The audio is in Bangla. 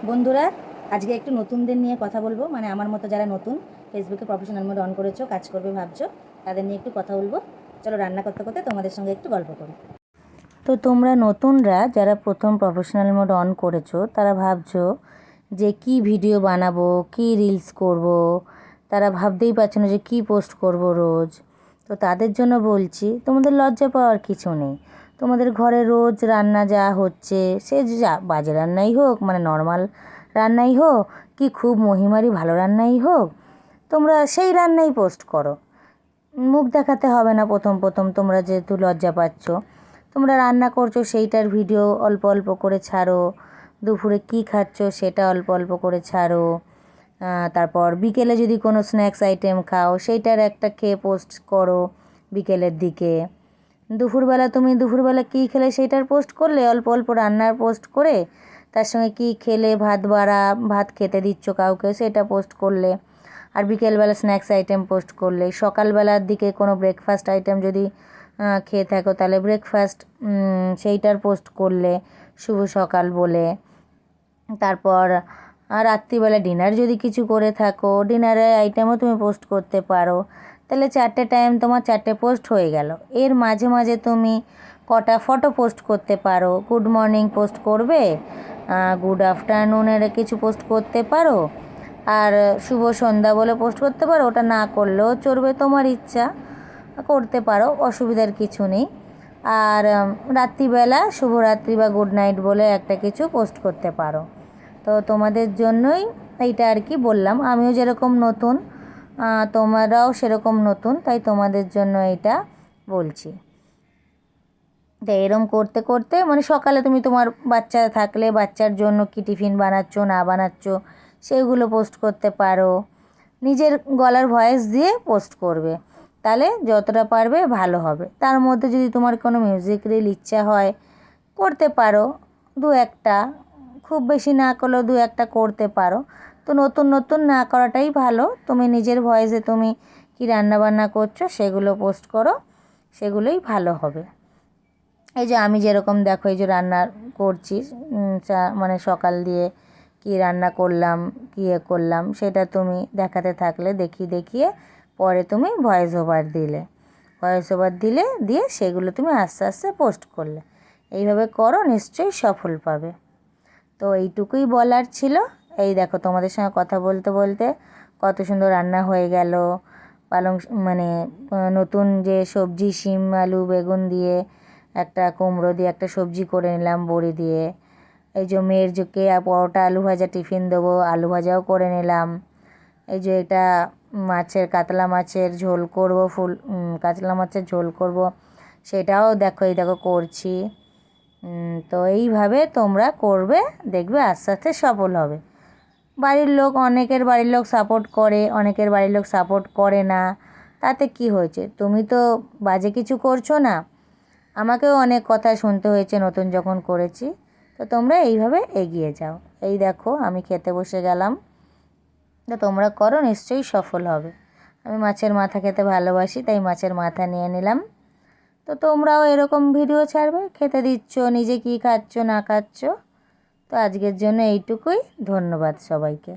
বন্ধুরা, আজকে একটু নতুনদের নিয়ে কথা বলবো। মানে আমার মতো যারা নতুন ফেসবুকে প্রফেশনাল মোড অন করেছো, কাজ করবে ভাবছো, তাদের নিয়ে একটু কথা বলবো। চলো রান্না করতে করতে তোমাদের সঙ্গে একটু গল্প করি। তো তোমরা নতুনরা যারা প্রথম প্রফেশনাল মোড অন করেছো, তারা ভাবছো যে কি ভিডিও বানাবো, কি রিলস করব, তারা ভাবতেই পারছো না যে কি পোস্ট করব রোজ। তো তাদের জন্য বলছি, তোমাদের লজ্জা পাওয়ার কিছু নেই। তোমাদের ঘরে রোজ রান্না যা হচ্ছে, সে যা বাজে রান্নাই হোক, মানে নর্মাল রান্নাই হোক, কি খুব মহিমারি ভালো রান্নাই হোক, তোমরা সেই রান্নাই পোস্ট করো। মুখ দেখাতে হবে না প্রথম প্রথম, তোমরা যেহেতু লজ্জা পাচ্ছ। তোমরা রান্না করছো সেইটার ভিডিও অল্প অল্প করে ছাড়ো। দুপুরে কী খাচ্ছ সেটা অল্প অল্প করে ছাড়ো। তারপর বিকেলে যদি কোনো স্ন্যাক্স আইটেম খাও, সেইটার একটা খেয়ে পোস্ট করো বিকেলের দিকে। দুপুরবেলা কী খেলে সেইটার পোস্ট করলে, অল্প অল্প রান্নার পোস্ট করে তার সঙ্গে কী খেলে, ভাত খেতে দিচ্ছ কাউকে সেটা পোস্ট করলে। আর বিকেলবেলা স্ন্যাক্স আইটেম পোস্ট করলে। সকালবেলার দিকে কোনো ব্রেকফাস্ট আইটেম যদি খেয়ে থাকো, তাহলে ব্রেকফাস্ট সেইটার পোস্ট করলে শুভ সকাল বলে। তারপর রাত্রিবেলা ডিনার যদি কিছু করে থাকো, ডিনারের আইটেমও তুমি পোস্ট করতে পারো। তাহলে 4টে টাইম তোমার 4টে পোস্ট হয়ে গেল। এর মাঝে মাঝে তুমি কটা ফটো পোস্ট করতে পারো। গুড মর্নিং পোস্ট করবে, গুড আফটারনুনের কিছু পোস্ট করতে পারো, আর শুভ সন্ধ্যা বলে পোস্ট করতে পারো। ওটা না করলেও চলবে, তোমার ইচ্ছা, করতে পারো, অসুবিধার কিছু নেই। আর রাত্রিবেলা শুভরাত্রি বা গুড নাইট বলে একটা কিছু পোস্ট করতে পারো। তো তোমাদের জন্যই এইটা আর কি বললাম। আমিও যেরকম নতুন, তোমরাও সেরকম নতুন, তাই তোমাদের জন্য এটা বলছি। তো এরম করতে করতে, মানে সকালে তুমি তোমার বাচ্চা থাকলে বাচ্চার জন্য কি টিফিন বানাচ্ছ না বানাচ্ছ সেগুলো পোস্ট করতে পারো। নিজের গলার ভয়েস দিয়ে পোস্ট করবে, তাহলে যতটা পারবে ভালো হবে। তার মধ্যে যদি তোমার কোনো মিউজিক রিল ইচ্ছা হয়, করতে পারো দু একটা, খুব বেশি না করলেও দু একটা করতে পারো। তো নতুন নতুন না করাটাই ভালো। তুমি নিজের ভয়েসে তুমি কি রান্নাবান্না করছো সেগুলো পোস্ট করো, সেগুলোই ভালো হবে। এই যে আমি যেরকম দেখো, এই যে রান্না করছি, মানে সকাল দিয়ে কি রান্না করলাম, কী করলাম, সেটা তুমি দেখাতে থাকলে, দেখিয়ে পরে তুমি ভয়েস ওভার দিয়ে সেগুলো তুমি আস্তে আস্তে পোস্ট করলে। এইভাবে করো, নিশ্চয়ই সফল পাবে। তো এইটুকুই বলার ছিল। এই দেখো, তোমাদের সঙ্গে কথা বলতে বলতে কত সুন্দর রান্না হয়ে গেল। মানে নতুন যে সবজি, শিম আলু বেগুন দিয়ে, একটা কুমড়ো দিয়ে একটা সবজি করে নিলাম বড়ি দিয়ে। এই যে মেয়ের জোকে পরোটা আলু ভাজা টিফিন দেবো, আলু ভাজাও করে নিলাম। এই যে এটা কাতলা মাছের ঝোল করব, কাতলা মাছের ঝোল করব, সেটাও দেখো, এই দেখো করছি। তো এইভাবে তোমরা করবে, দেখবে আস্তে আস্তে সফল হবে। অনেকের বাড়ির লোক সাপোর্ট করে, অনেকের বাড়ির লোক সাপোর্ট করে না। তাতে কি হয়েছে, তুমি তো বাজে কিছু করছো না। আমাকেও অনেক কথা শুনতে হয়েছে নতুন যখন করেছি। তো তোমরা এইভাবে এগিয়ে যাও। এই দেখো আমি খেতে বসে গেলাম। তো তোমরা করো, নিশ্চয়ই সফল হবে। আমি মাছের মাথা খেতে ভালোবাসি, তাই মাছের মাথা নিয়ে নিলাম। তো তোমরাও এরকম ভিডিও ছাড়বে, খেতে দিচ্ছ, নিজে কী খাচ্ছ না খাচ্ছ। তো আজকের জন্য এইটুকুই। ধন্যবাদ সবাইকে।